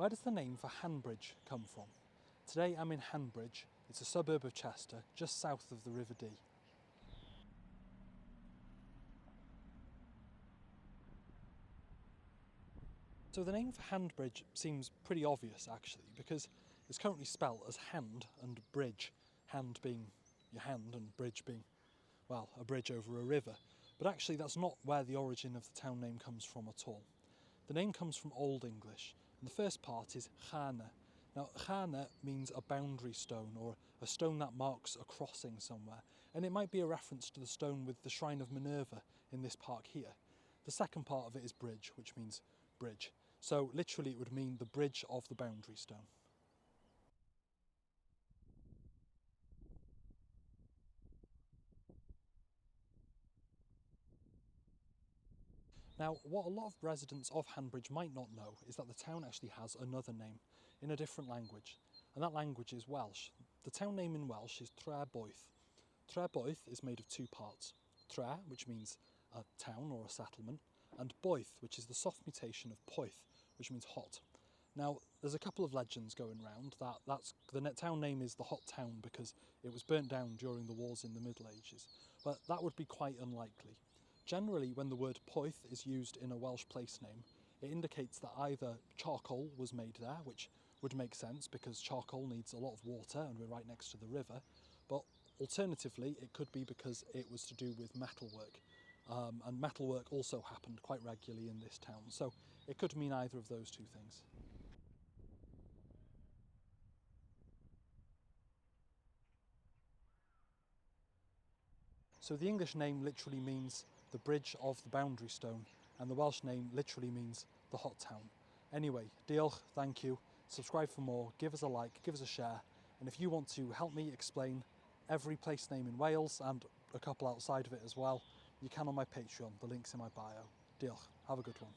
Where does the name for Handbridge come from? Today I'm in Handbridge. It's a suburb of Chester, just south of the River Dee. So the name for Handbridge seems pretty obvious actually, because it's currently spelt as hand and bridge. Hand being your hand and bridge being, well, a bridge over a river. But actually that's not where the origin of the town name comes from at all. The name comes from Old English, and the first part is chana. Now chana means a boundary stone, or a stone that marks a crossing somewhere, and it might be a reference to the stone with the shrine of Minerva in this park here. The second part of it is bridge, which means bridge. So literally it would mean the bridge of the boundary stone. Now, what a lot of residents of Handbridge might not know is that the town actually has another name in a different language, and that language is Welsh. The town name in Welsh is Treboeth. Treboeth is made of two parts. Tre, which means a town or a settlement, and Boeth, which is the soft mutation of Poeth, which means hot. Now, there's a couple of legends going round that the town name is the Hot Town because it was burnt down during the wars in the Middle Ages, but that would be quite unlikely. Generally, when the word Poeth is used in a Welsh place name, it indicates that either charcoal was made there, which would make sense because charcoal needs a lot of water and we're right next to the river, but alternatively it could be because it was to do with metalwork. And metalwork also happened quite regularly in this town, so it could mean either of those two things. So the English name literally means the bridge of the boundary stone, and the Welsh name literally means the hot town. Anyway, diolch, thank you, subscribe for more, give us a like, give us a share, and if you want to help me explain every place name in Wales and a couple outside of it as well, you can on my Patreon, the link's in my bio. Diolch, have a good one.